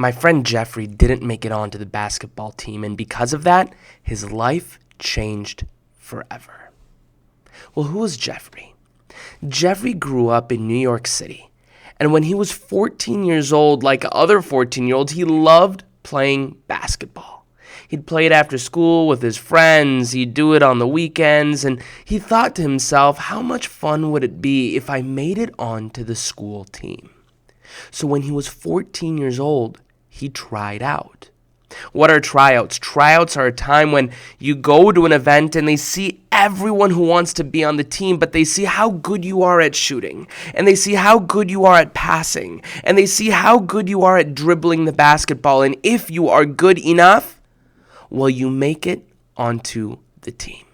My friend Jeffrey didn't make it onto the basketball team, and because of that, his life changed forever. Well, who was Jeffrey? Jeffrey grew up in New York City, and when he was 14 years old, like other 14-year-olds, he loved playing basketball. He'd play it after school with his friends, he'd do it on the weekends, and he thought to himself, how much fun would it be if I made it onto the school team? So when he was 14 years old, he tried out. What are tryouts? Tryouts are a time when you go to an event and they see everyone who wants to be on the team, but they see how good you are at shooting, and they see how good you are at passing, and they see how good you are at dribbling the basketball. And if you are good enough, well, you make it onto the team.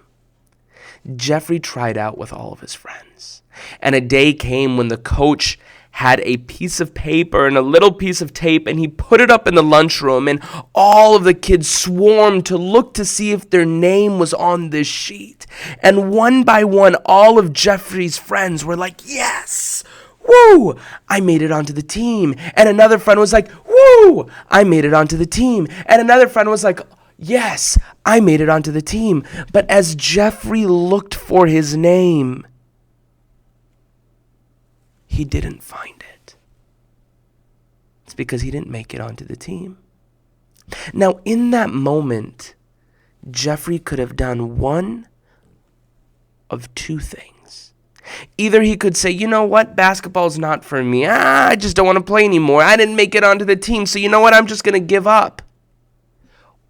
Jeffrey tried out with all of his friends, and a day came when the coach had a piece of paper and a little piece of tape, and he put it up in the lunchroom, and all of the kids swarmed to look to see if their name was on this sheet. And one by one, all of Jeffrey's friends were like, yes, woo, I made it onto the team. And another friend was like, woo, I made it onto the team. And another friend was like, yes, I made it onto the team. But as Jeffrey looked for his name, he didn't find it. It's because he didn't make it onto the team. Now, in that moment, Jeffrey could have done one of two things. Either he could say, you know what, basketball's not for me. I just don't want to play anymore. I didn't make it onto the team, so you know what, I'm just going to give up.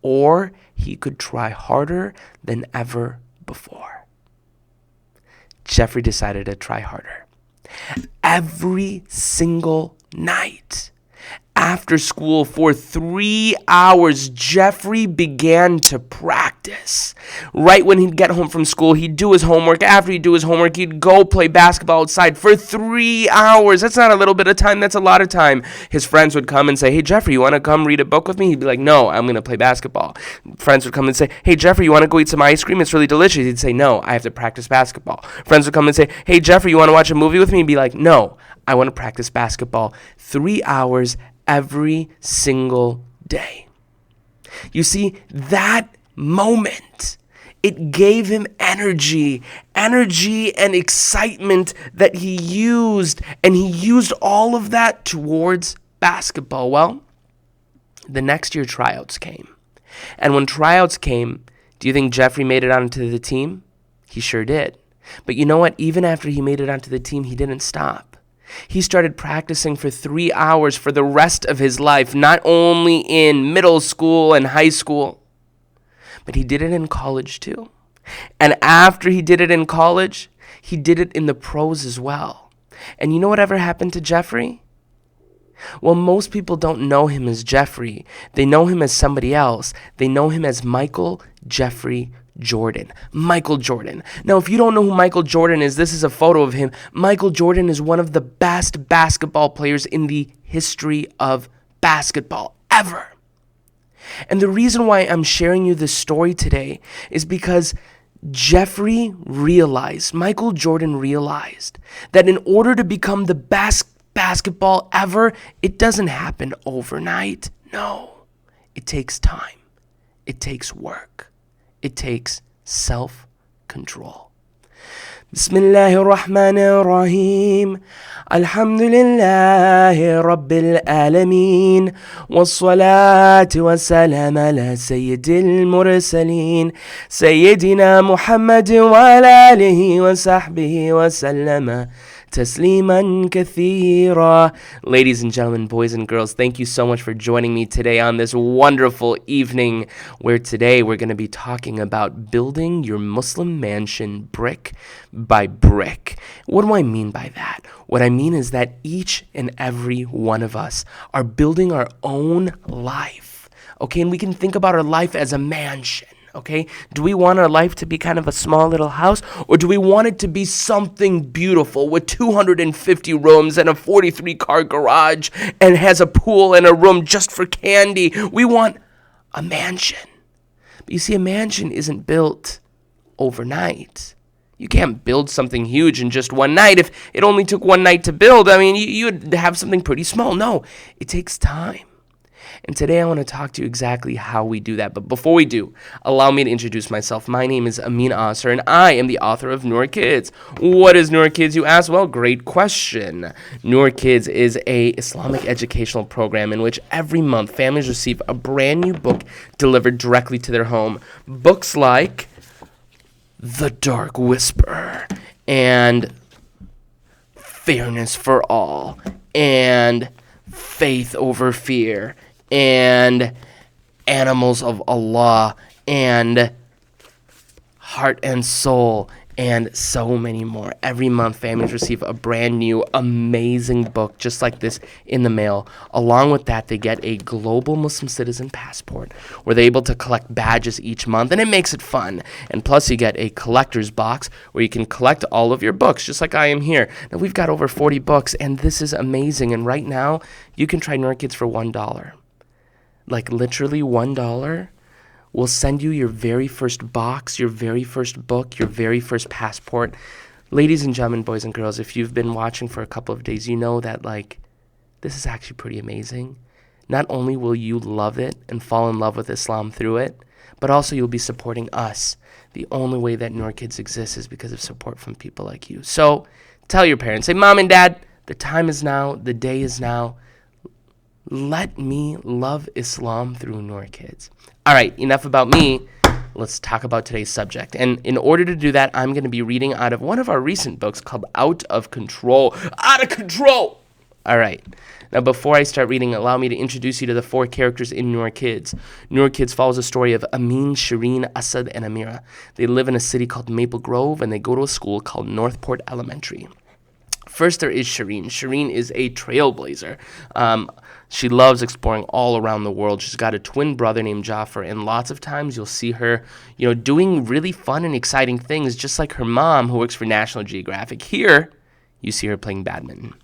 Or he could try harder than ever before. Jeffrey decided to try harder. Every single night after school for 3 hours, Jeffrey began to practice. Right when he'd get home from school, he'd do his homework. After he'd do his homework, he'd go play basketball outside for 3 hours. That's not a little bit of time, that's a lot of time. His friends would come and say, hey, Jeffrey, you want to come read a book with me? He'd be like, no, I'm going to play basketball. Friends would come and say, hey, Jeffrey, you want to go eat some ice cream? It's really delicious. He'd say, no, I have to practice basketball. Friends would come and say, hey, Jeffrey, you want to watch a movie with me? He'd be like, no, I want to practice basketball. 3 hours every single day. You see, that moment, it gave him energy and excitement that he used, and he used all of that towards basketball. Well, the next year tryouts came. And when tryouts came, do you think Jeffrey made it onto the team? He sure did. But you know what? Even after he made it onto the team, he didn't stop. He started practicing for 3 hours for the rest of his life, not only in middle school and high school, but he did it in college too. And after he did it in college, he did it in the pros as well. And you know whatever happened to Jeffrey? Well, most people don't know him as Jeffrey. They know him as somebody else. They know him as Michael Jeffrey Jordan. Michael Jordan. Now, if you don't know who Michael Jordan is, this is a photo of him. Michael Jordan is one of the best basketball players in the history of basketball ever. And the reason why I'm sharing you this story today is because Michael Jordan realized that in order to become the best basketball ever, it doesn't happen overnight. No, it takes time. It takes work. It takes self-control. Bismillahirrahmanirrahim. Alhamdulillahi Rabbil Alameen. Wassalatu wassalam ala Sayyidil Mursaleen. Sayyidina Muhammad wa ala alihi wa sahbihi wa sallama. Tasliman kathira. Ladies and gentlemen, boys and girls, thank you so much for joining me today on this wonderful evening, where today we're going to be talking about building your Muslim mansion brick by brick. What do I mean by that? What I mean is that each and every one of us are building our own life, okay? And we can think about our life as a mansion. Okay, do we want our life to be kind of a small little house, or do we want it to be something beautiful with 250 rooms and a 43-car garage and has a pool and a room just for candy? We want a mansion. But you see, a mansion isn't built overnight. You can't build something huge in just one night. If it only took one night to build, I mean, you'd have something pretty small. No, it takes time. And today I want to talk to you exactly how we do that. But before we do, allow me to introduce myself. My name is Amin Asr, and I am the author of Noor Kids. What is Noor Kids, you ask? Well, great question. Noor Kids is a Islamic educational program in which every month families receive a brand new book delivered directly to their home. Books like The Dark Whisper and Fairness for All and Faith Over Fear and Animals of Allah and Heart and Soul and so many more. Every month, families receive a brand new, amazing book just like this in the mail. Along with that, they get a global Muslim citizen passport where they're able to collect badges each month, and it makes it fun. And plus, you get a collector's box where you can collect all of your books, just like I am here. Now, we've got over 40 books, and this is amazing. And right now, you can try Noor Kids for $1. Like, literally $1. We'll send you your very first box, your very first book, your very first passport. Ladies and gentlemen, boys and girls, if you've been watching for a couple of days, you know that, this is actually pretty amazing. Not only will you love it and fall in love with Islam through it, but also you'll be supporting us. The only way that Noor Kids exists is because of support from people like you. So tell your parents, say, Mom and Dad, the time is now, the day is now. Let me love Islam through Noor Kids. All right, enough about me. Let's talk about today's subject. And in order to do that, I'm going to be reading out of one of our recent books called Out of Control. Out of Control! All right. Now, before I start reading, allow me to introduce you to the 4 characters in Noor Kids. Noor Kids follows the story of Amin, Shireen, Asad, and Amira. They live in a city called Maple Grove, and they go to a school called Northport Elementary. First, there is Shireen. Shireen is a trailblazer. She loves exploring all around the world. She's got a twin brother named Jafar, and lots of times you'll see her, doing really fun and exciting things, just like her mom, who works for National Geographic. Here, you see her playing badminton.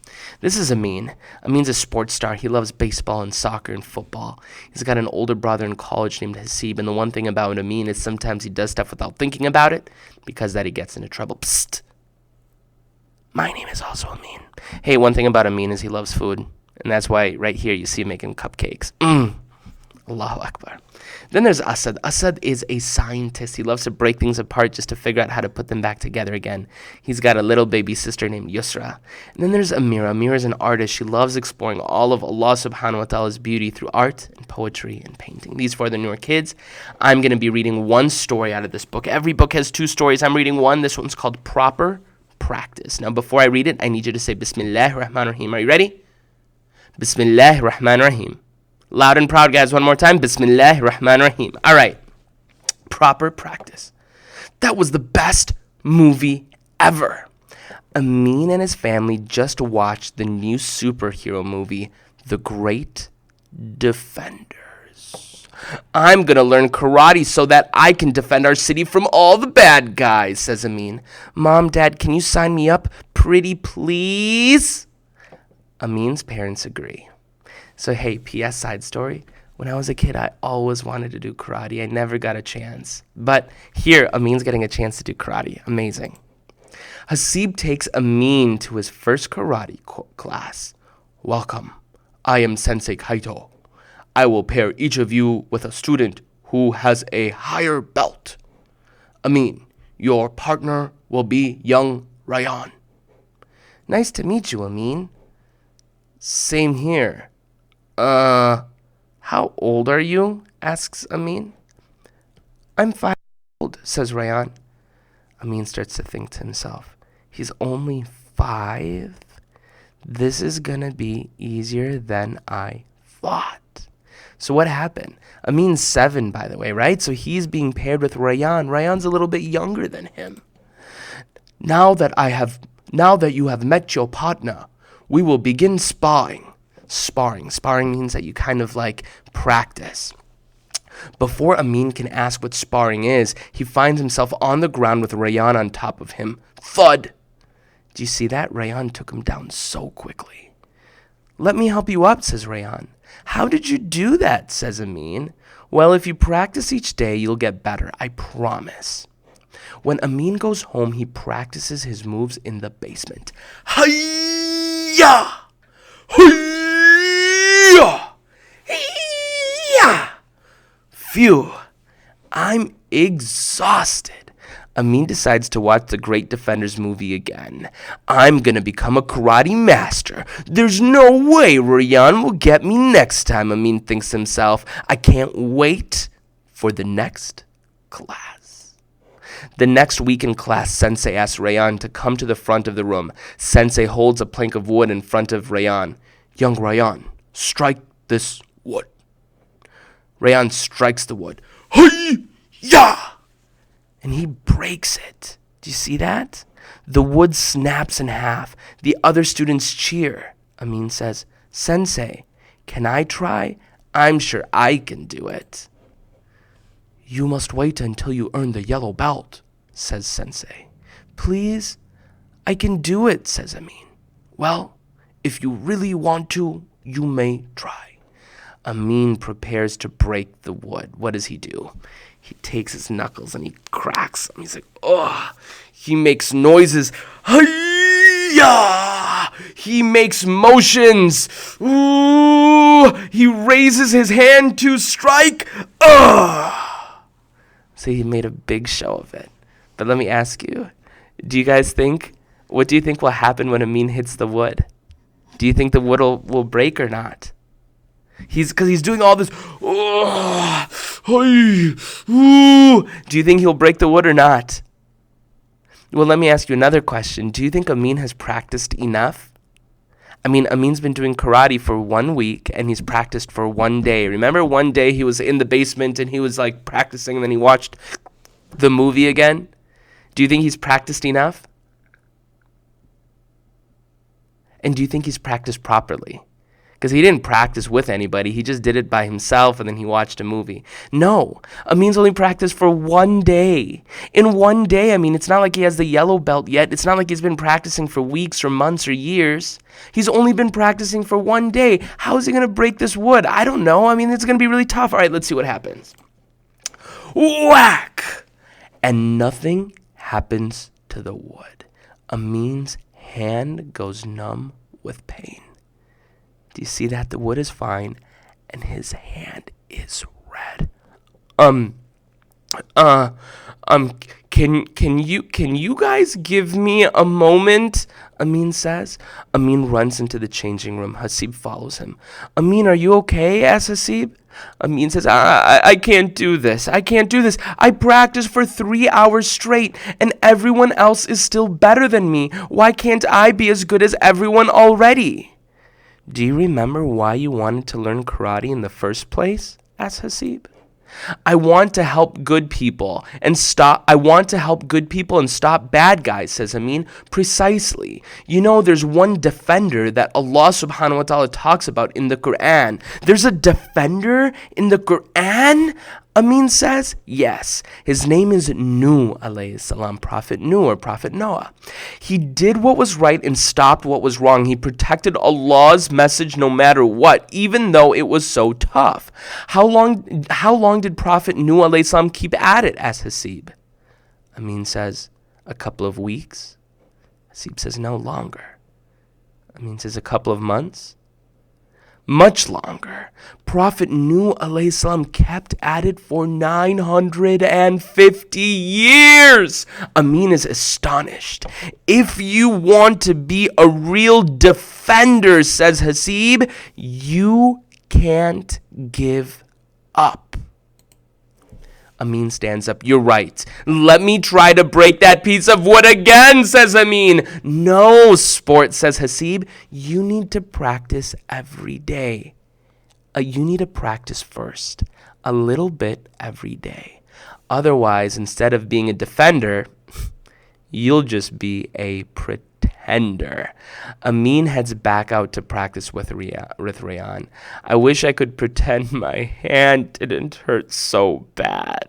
This is Amin. Amin's a sports star. He loves baseball and soccer and football. He's got an older brother in college named Hasib, and the one thing about Amin is sometimes he does stuff without thinking about it, because that he gets into trouble. Psst. My name is also Amin. Hey, one thing about Amin is he loves food. And that's why right here you see him making cupcakes. Allahu Akbar. Then there's Asad. Asad is a scientist. He loves to break things apart just to figure out how to put them back together again. He's got a little baby sister named Yusra. And then there's Amira. Amira is an artist. She loves exploring all of Allah subhanahu wa ta'ala's beauty through art and poetry and painting. These 4 are the Noor Kids. I'm going to be reading one story out of this book. Every book has 2 stories. I'm reading one. This one's called Proper Practice. Now, before I read it, I need you to say Bismillahir Rahmanir Rahim. Are you ready? Bismillahir Rahmanir Rahim. Loud and proud, guys. One more time. Bismillahir Rahmanir Rahim. All right. Proper Practice. That was the best movie ever. Amin and his family just watched the new superhero movie, The Great Defenders. I'm going to learn karate so that I can defend our city from all the bad guys, says Amin. Mom, Dad, can you sign me up? Pretty please? Amin's parents agree. So, hey, P.S. side story. When I was a kid, I always wanted to do karate. I never got a chance. But here, Amin's getting a chance to do karate. Amazing. Hasib takes Amin to his first karate class. Welcome. I am Sensei Kaito. I will pair each of you with a student who has a higher belt. Amin, your partner will be young Ryan. Nice to meet you, Amin. Same here. How old are you? Asks Amin. I'm 5 years old, says Ryan. Amin starts to think to himself, he's only 5? This is gonna be easier than I thought. So what happened? Amin's 7, by the way, right? So he's being paired with Ryan. Ryan's a little bit younger than him. Now that you have met your partner, we will begin sparring. Sparring means that you kind of practice. Before Amin can ask what sparring is, he finds himself on the ground with Rayyan on top of him. Thud! Do you see that? Rayyan took him down so quickly. Let me help you up, says Rayyan. How did you do that, says Amin. Well, if you practice each day, you'll get better, I promise. When Amin goes home, he practices his moves in the basement. Hi-ya! Hi-ya! Phew, I'm exhausted. Amin decides to watch the Great Defenders movie again. I'm gonna become a karate master. There's no way Rayan will get me next time, Amin thinks to himself. I can't wait for the next class. The next week in class, Sensei asks Rayan to come to the front of the room. Sensei holds a plank of wood in front of Rayan. Young Rayan, strike this wood. Rayan strikes the wood. Hi-ya! And he breaks it. Do you see that? The wood snaps in half. The other students cheer. Amin says, Sensei, can I try? I'm sure I can do it. You must wait until you earn the yellow belt, says Sensei. Please? I can do it, says Amin. Well, if you really want to, you may try. Amin prepares to break the wood. What does he do? He takes his knuckles and he cracks them. He's like, oh. He makes noises. Hi-ya! He makes motions. Ooh! He raises his hand to strike. So he made a big show of it. But let me ask you, what do you think will happen when Amin hits the wood? Do you think the wood will break or not? Because he's doing all this. Do you think he'll break the wood or not? Well, let me ask you another question. Do you think Amin has practiced enough? I mean, Amin's been doing karate for 1 week and he's practiced for 1 day. Remember one day he was in the basement and he was like practicing and then he watched the movie again? Do you think he's practiced enough? And do you think he's practiced properly? Because he didn't practice with anybody. He just did it by himself and then he watched a movie. No, Amin's only practiced for 1 day. In 1 day, I mean, it's not like he has the yellow belt yet. It's not like he's been practicing for weeks or months or years. He's only been practicing for 1 day. How is he going to break this wood? I don't know. I mean, it's going to be really tough. All right, let's see what happens. Whack! And nothing happens to the wood. Amin's hand goes numb with pain. Do you see that? The wood is fine, and his hand is red. Can you guys give me a moment? Amin says. Amin runs into the changing room. Hasib follows him. Amin, are you okay? Asks Hasib. Amin says, I can't do this. I can't do this. I practiced for 3 hours straight, and everyone else is still better than me. Why can't I be as good as everyone already? Do you remember why you wanted to learn karate in the first place? Asked Hasib. I want to help good people and stop bad guys, says Amin. Precisely. You know, there's one defender that Allah subhanahu wa ta'ala talks about in the Quran. There's a defender in the Quran? Amin says, yes. His name is Noor alayhi salam, Prophet Noor, Prophet Noah. He did what was right and stopped what was wrong. He protected Allah's message no matter what, even though it was so tough. How long did Prophet Noor alayhi salam keep at it? Asked Hasib. Amin says, a couple of weeks. Hasib says, no, longer. Amin says, a couple of months. Much longer. Prophet Noor alayhi salam kept at it for 950 years. Amin is astonished. If you want to be a real defender, says Hasib, you can't give up. Amin stands up. You're right. Let me try to break that piece of wood again, says Amin. No, sport, says Hasib. You need to practice every day. You need to practice first, a little bit every day. Otherwise, instead of being a defender, you'll just be a pretender. Amin heads back out to practice with Rayan. I wish I could pretend my hand didn't hurt so bad.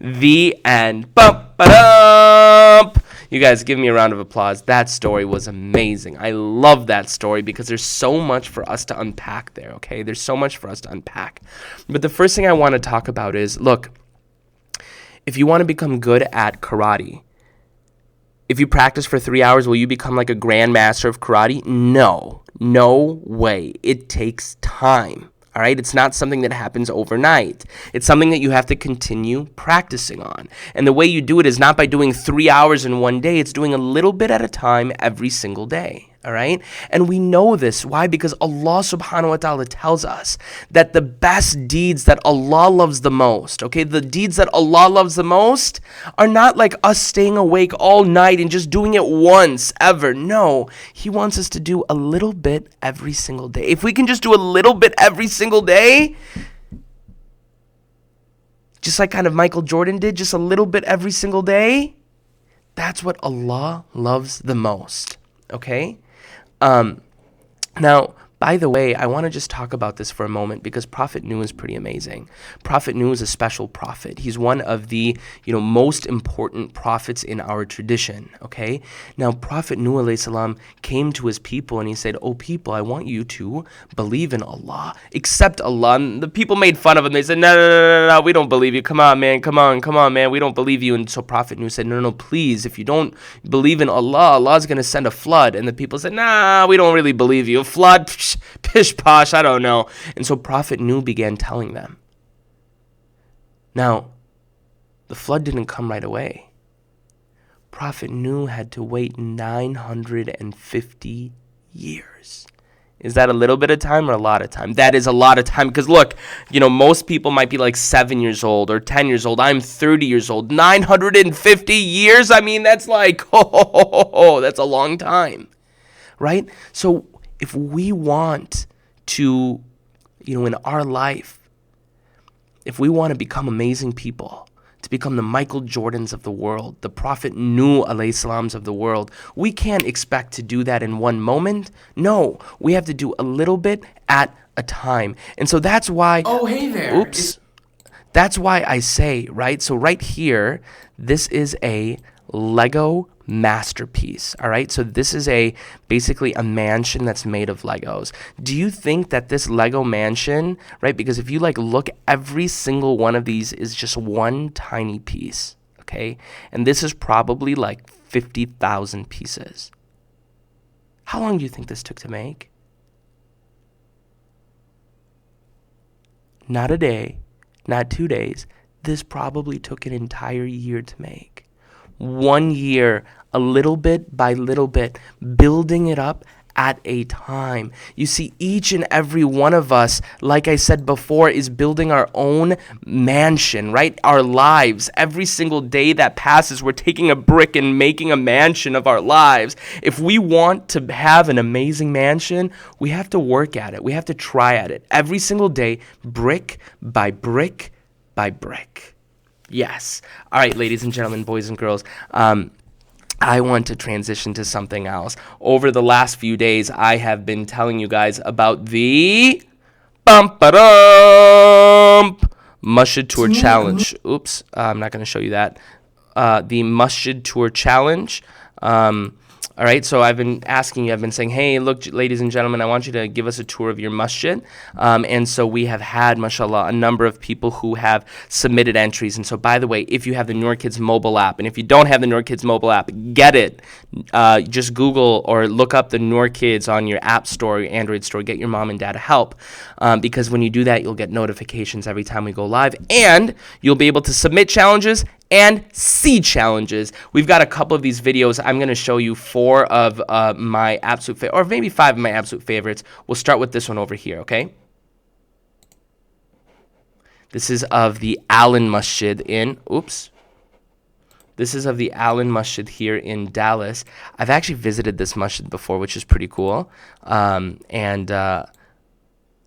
The end. Bum-ba-dum! You guys, give me a round of applause. That story was amazing. I love that story because there's so much for us to unpack there, okay? There's so much for us to unpack. But the first thing I want to talk about is, look, if you want to become good at karate, if you practice for 3 hours, will you become like a grandmaster of karate? No way. It takes time. All right, it's not something that happens overnight. It's something that you have to continue practicing on. And the way you do it is not by doing 3 hours in one day, it's doing a little bit at a time every single day. All right? And we know this. Why? Because Allah subhanahu wa ta'ala tells us that the best deeds that Allah loves the most, okay, the deeds that Allah loves the most are not like us staying awake all night and just doing it once ever. No, He wants us to do a little bit every single day. If we can just do a little bit every single day, just like kind of Michael Jordan did, just a little bit every single day, that's what Allah loves the most, okay? Now, by the way, I want to just talk about this for a moment because Prophet Noor is pretty amazing. Prophet Noor is a special prophet. He's one of the, most important prophets in our tradition, okay? Now, Prophet Noor alayhi salam came to his people and he said, "Oh people, I want you to believe in Allah, accept Allah." And the people made fun of him. They said, No, we don't believe you. Come on, man, we don't believe you. And so Prophet Noor said, no, please, if you don't believe in Allah, Allah's going to send a flood. And the people said, nah, we don't really believe you. A flood? Pish posh, I don't know. And so Prophet Noor began telling them. Now, the flood didn't come right away. Prophet Noor had to wait 950 years. Is that a little bit of time or a lot of time? That is a lot of time because look, most people might be like 7 years old or 10 years old. I'm 30 years old. 950 years? I mean, that's like, that's a long time, right? So if we want to, in our life, if we want to become amazing people, to become the Michael Jordans of the world, the Prophet Noor alayhi salams of the world, we can't expect to do that in one moment. No, we have to do a little bit at a time. And so that's why... Oh, hey there. Oops. That's why I say, right? So right here, this is a Lego masterpiece, all right? So this is basically a mansion that's made of Legos. Do you think that this Lego mansion, right? Because if you look, every single one of these is just one tiny piece, okay? And this is probably 50,000 pieces. How long do you think this took to make? Not a day, not 2 days. This probably took an entire year to make. 1 year, a little bit by little bit, building it up at a time. You see, each and every one of us, like I said before, is building our own mansion, right? Our lives. Every single day that passes, we're taking a brick and making a mansion of our lives. If we want to have an amazing mansion, we have to work at it. We have to try at it every single day, brick by brick by brick. Yes. All right, ladies and gentlemen, boys and girls, I want to transition to something else. Over the last few days, I have been telling you guys about the Masjid Tour Challenge. Oops, I'm not going to show you that. The Masjid Tour Challenge. All right, so I've been asking you, I've been saying, hey, look, ladies and gentlemen, I want you to give us a tour of your masjid. And so we have had, mashallah, a number of people who have submitted entries. And so, by the way, if you have the Noor Kids mobile app, and if you don't have the Noor Kids mobile app, get it. Just Google or look up the Noor Kids on your app store, your Android store. Get your mom and dad help. Because when you do that, you'll get notifications every time we go live. And you'll be able to submit challenges and see challenges. We've got a couple of these videos. I'm going to show you 4 of my absolute favorites, or maybe 5 of my absolute favorites. We'll start with this one over here, okay? This is of the Allen Masjid in, This is of the Allen Masjid here in Dallas. I've actually visited this masjid before, which is pretty cool. I've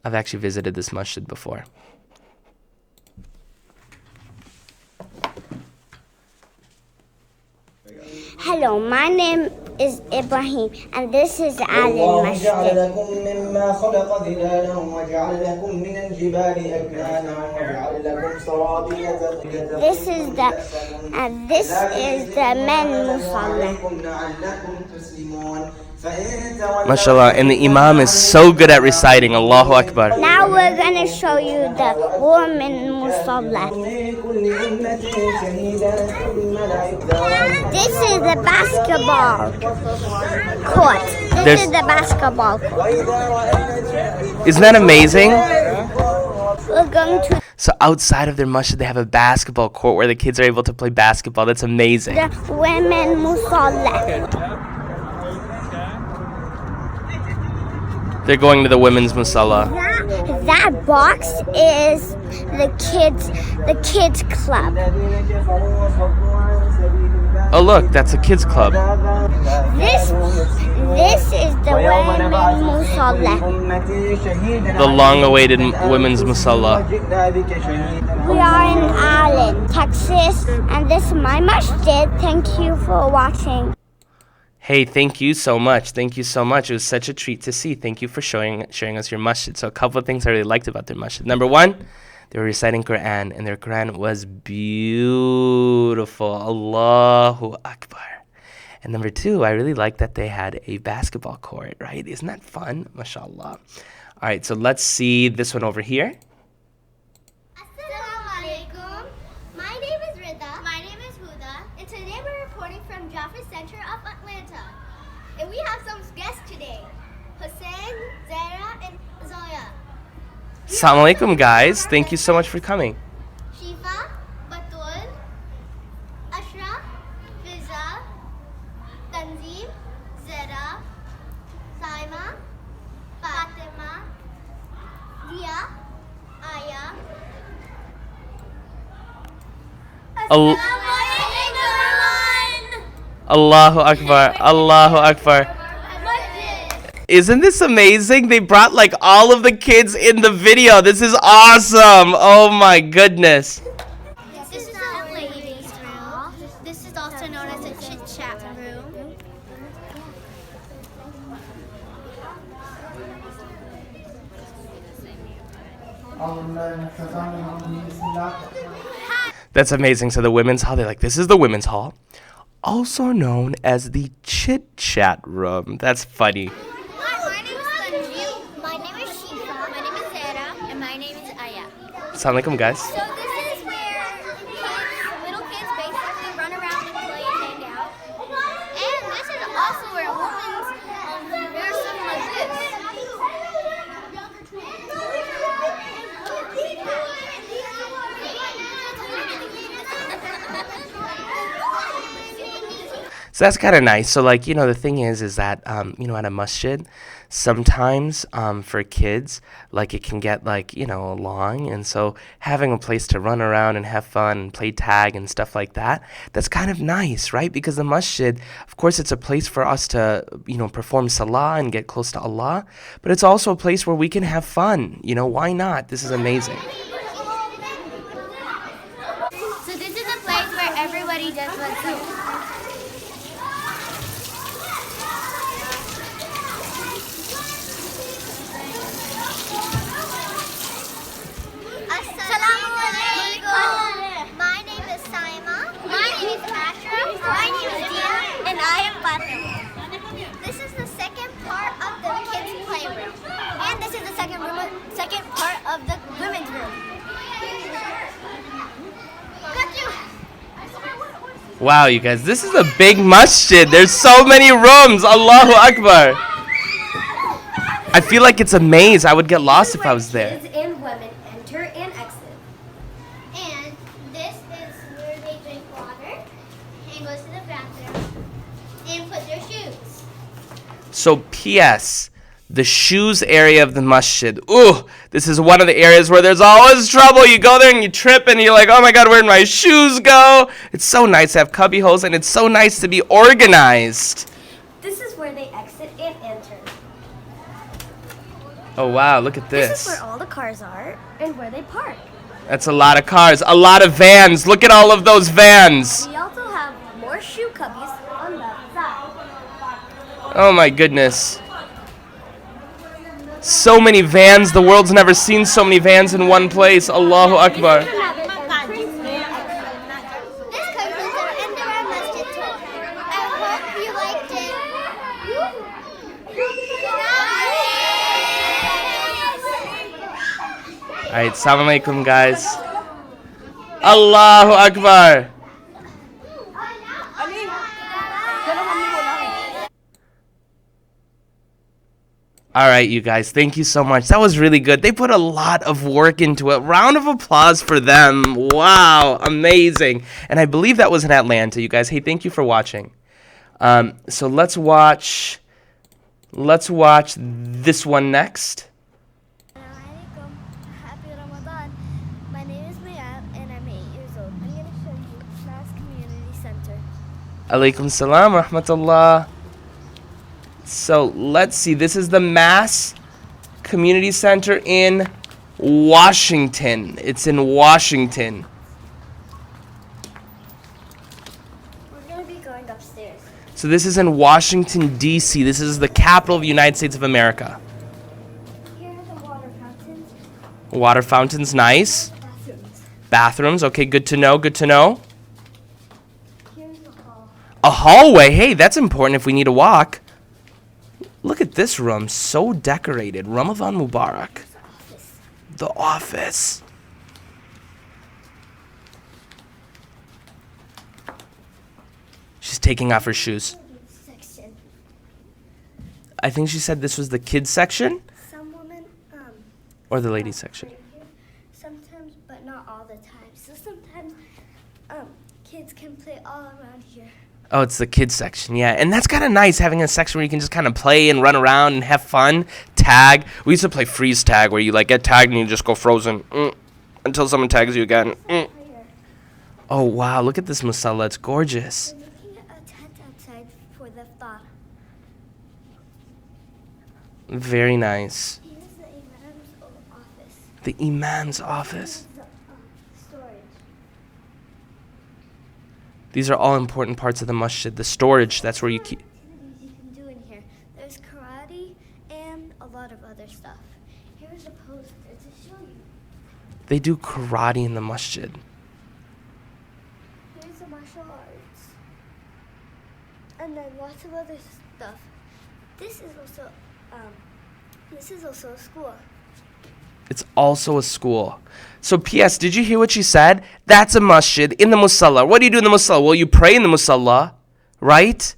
actually visited this masjid before. Hello, my name is Ibrahim, and this is Allen Masjid. This is the men musalla. MashaAllah, and the Imam is so good at reciting, Allahu Akbar. Now we're going to show you the women musalla. This is the basketball court. This is the basketball court. Isn't that amazing? We're going to So outside of their masjid, they have a basketball court where the kids are able to play basketball. That's amazing. the women musalla. They're going to the women's musalla. That box is the kids club. Oh look, that's a kids club. This is the women musalla. The long-awaited women's musalla. We are in Allen, Texas, and this is my masjid. Thank you for watching. Hey, thank you so much. Thank you so much. It was such a treat to see. Thank you for sharing us your masjid. So a couple of things I really liked about their masjid. Number one, they were reciting Quran, and their Quran was beautiful. Allahu Akbar. And number two, I really liked that they had a basketball court, right? Isn't that fun? MashaAllah. All right, so let's see this one over here. Assalamu alaikum. My name is Rida. My name is Huda. And today we're reporting from Jaffa Center of Atlanta. And we have some guests today. Hussein, Zara, and Zoya. Assalamu alaikum, guys. Thank you so much for coming. Shifa, Batul, Ashraf, Fiza, Tanzim, Zara, Saima, Fatima, Dia, Aya. Al- Allahu Akbar. Allahu Akbar. Isn't this amazing? They brought like all of the kids in the video. This is awesome. Oh my goodness. This is the ladies' room. This is also known as a chit-chat room. That's amazing. So the women's hall, they're like, this is the women's hall, also known as the chit chat room. That's funny. My name is Tanjim. My name is Shifa. My name is Zara. And my name is Aya. Assalamu alaikum, guys. So this is where little kids basically run around and play and hang out. And this is also where women's wear something like this. So that's kind of nice. So like, the thing is that, at a masjid, sometimes for kids, like it can get like, long. And so having a place to run around and have fun and play tag and stuff like that, that's kind of nice, right? Because the masjid, of course, it's a place for us to, perform salah and get close to Allah. But it's also a place where we can have fun. Why not? This is amazing. So this is a place where everybody does what's good. Assalamu alaikum. My name is Saima. My name is Ashraf. My name is Dia. And I am Fatima. This is the second part of the kids' playroom. And this is the second part of the women's room. Got you. Wow, you guys, this is a big masjid. There's so many rooms. Allahu Akbar. I feel like it's a maze. I would get lost if I was there. Kids and women enter and exit. And this is where they drink water and go to the bathroom and put their shoes. So, P.S. The shoes area of the masjid. Ooh, this is one of the areas where there's always trouble. You go there and you trip and you're like, oh my God, where did my shoes go? It's so nice to have cubby holes and it's so nice to be organized. This is where they exit and enter. Oh wow, look at This this. is where all the cars are and where they park. That's a lot of cars, a lot of vans. Look at all of those vans. We also have more shoe cubbies on that side. Oh my goodness. So many vans. The world's never seen so many vans in one place. Allahu Akbar. This concludes our Indira Masjid tour. I hope you liked it. Alright, assalamu alaikum, guys. Allahu Akbar. All right, you guys, thank you so much. That was really good. They put a lot of work into it. Round of applause for them. Wow, amazing. And I believe that was in Atlanta, you guys. Hey, thank you for watching. So let's watch this one next. Assalamualaikum. Happy Ramadan. My name is Mayab and I'm 8 years old. I'm going to show you Mass Community Center. Alaikum salam, rahmatullah. So let's see. This is the Mass Community Center in Washington. It's in Washington. We're going to be going upstairs. So this is in Washington, D.C. This is the capital of the United States of America. Here are the water fountains. Water fountains, nice. Bathrooms. Bathrooms, okay, good to know, good to know. Here's the hall. A hallway, hey, that's important if we need to walk. Look at this room, so decorated. Ramadan Mubarak. The office. She's taking off her shoes. Section. I think she said this was the kids section Some women, or the ladies section. right here. Sometimes, but not all the time. So sometimes, kids can play all around here. Oh, it's the kids section, yeah. And that's kind of nice, having a section where you can just kind of play and run around and have fun. Tag. We used to play freeze tag, where you like get tagged and you just go frozen until someone tags you again. Here. Oh, wow. Look at this musalla. It's gorgeous. We're looking at a tent outside for the iftar. Very nice. Here's the imam's office. The imam's office. The storage. These are all important parts of the masjid. The storage, that's where you keep... Activities you can do in here. There's karate and a lot of other stuff. Here's a poster to show you. They do karate in the masjid. Here's the martial arts. And then lots of other stuff. This is also a school. It's also a school. So, P.S., did you hear what she said? That's a masjid in the musalla. What do you do in the musalla? Well, you pray in the musalla, right?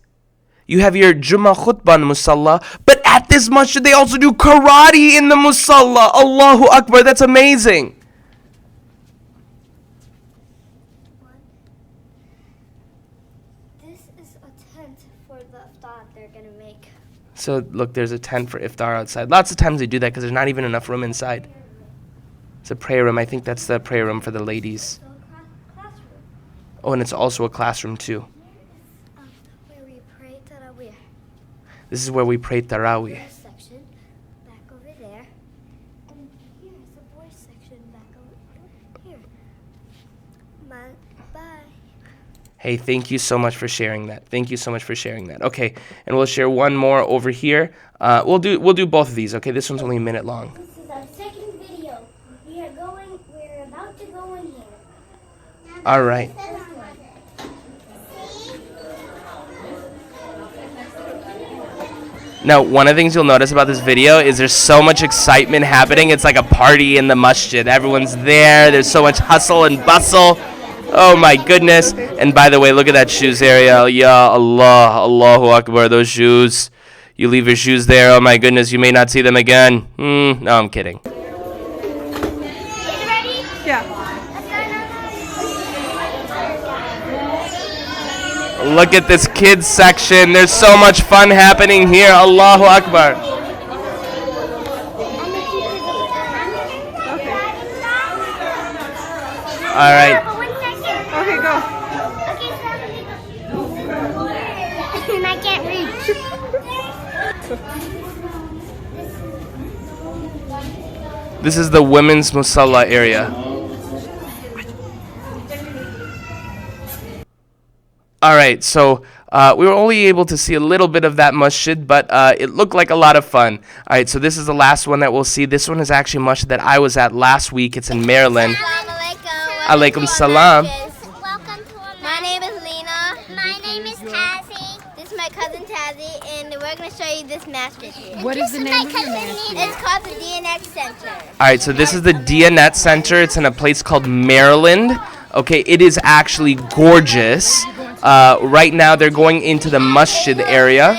You have your Jummah khutbah in the musalla. But at this masjid, they also do karate in the musalla. Allahu Akbar. That's amazing. This is a tent for the iftar they're gonna make. So, look, there's a tent for iftar outside. Lots of times they do that because there's not even enough room inside. It's a prayer room. I think that's the prayer room for the ladies. So classroom. Oh, and it's also a classroom, too. Here is where we pray tarawih. This is where we pray tarawih. Girls section back over there. And here is the boys section back over here. Bye. Hey, thank you so much for sharing that. Thank you so much for sharing that. Okay, and we'll share one more over here. We'll do both of these. Okay, this one's only a minute long. This is our second video. We're about to go in here. All right. Now, one of the things you'll notice about this video is there's so much excitement happening. It's like a party in the masjid. Everyone's there. There's so much hustle and bustle. Oh my goodness. And by the way, look at that shoes area. Ya Allah, Allahu Akbar, those shoes. You leave your shoes there. Oh my goodness, you may not see them again. No, I'm kidding. Look at this kids section. There's so much fun happening here. Allahu Akbar. All right. Okay, go. And I can't reach. This is the women's musalla area. All right, so we were only able to see a little bit of that masjid, but it looked like a lot of fun. All right, so this is the last one that we'll see. This one is actually a masjid that I was at last week. It's in Maryland. Alaikum salam. Welcome to my name is Lena. My name is Tazzy. This is my cousin Tazzy, and we're going to show you this masjid here. What is the name of your masjid? It's called the DNX Center. All right, so this is the Diyanet Center. It's in a place called Maryland. Okay, it is actually gorgeous. Right now, they're going into the masjid area.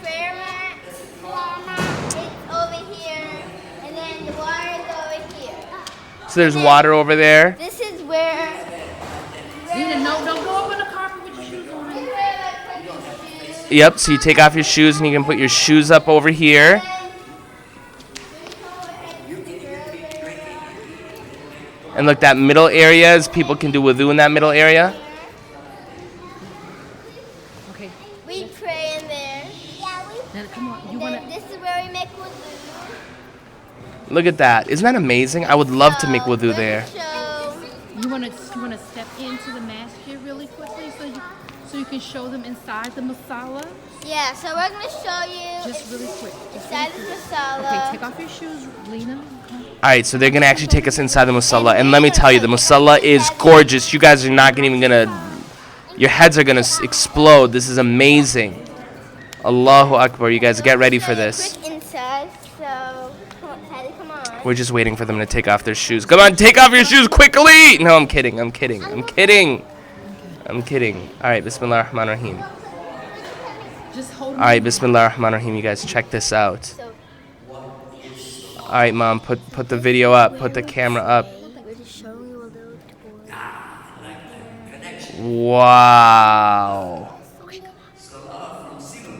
Prayer mat, it's So there's water over there. This is where. No, don't go up on the carpet with your shoes on. Yep, so you take off your shoes and you can put your shoes up over here. And look, that middle area is people can do wudu in that middle area. Okay. We pray in there. Yeah, we. Now come on. You Then wanna? this is where we make wudu. Look at that. Isn't that amazing? I would love to make wudu there. You wanna step into the masjid really quickly so you can show them inside the masala. Yeah, so we're gonna show you Just really quick. inside the masala. Okay, take off your shoes, Lena. All right, so they're going to actually take us inside the musalla. And let me tell you, the musalla is gorgeous. You guys are not even going to... Your heads are going to explode. This is amazing. Allahu Akbar. You guys get ready for this. Quick inside, so come on. We're just waiting for them to take off their shoes. Come on, take off your shoes quickly! No, I'm kidding. I'm kidding. I'm kidding. I'm kidding. All right, Bismillah ar-Rahman ar-Rahim. Just hold. All right, Bismillah ar-Rahman ar-Rahim. You guys check this out. So All right, Mom, put the video up. Put the camera up. we're just showing you a little tour. Wow.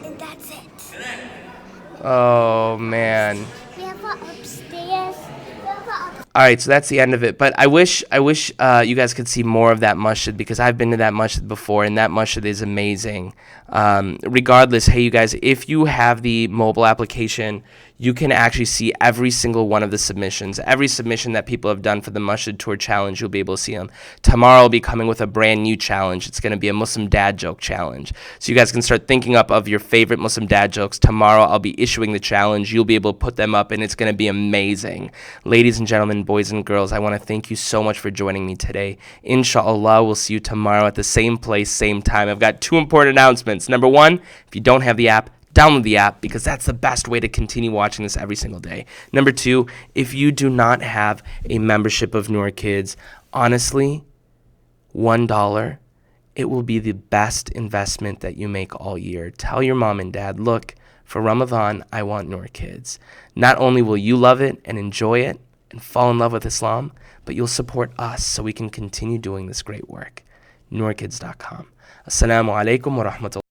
And that's it. Oh, man. We have upstairs. All right, so that's the end of it. But I wish you guys could see more of that masjid because I've been to that masjid before, and that masjid is amazing. Regardless, hey, you guys, if you have the mobile application, you can actually see every single one of the submissions. Every submission that people have done for the Masjid Tour Challenge, you'll be able to see them. Tomorrow I'll be coming with a brand new challenge. It's going to be a Muslim dad joke challenge. So you guys can start thinking up of your favorite Muslim dad jokes. Tomorrow I'll be issuing the challenge. You'll be able to put them up, and it's going to be amazing. Ladies and gentlemen, boys and girls, I want to thank you so much for joining me today. Inshallah, we'll see you tomorrow at the same place, same time. I've got two important announcements. Number one, if you don't have the app, download the app because that's the best way to continue watching this every single day. Number two, if you do not have a membership of Noor Kids, honestly, $1, it will be the best investment that you make all year. Tell your mom and dad, look, for Ramadan, I want Noor Kids. Not only will you love it and enjoy it and fall in love with Islam, but you'll support us so we can continue doing this great work. NoorKids.com. Assalamu alaikum wa rahmatullahi.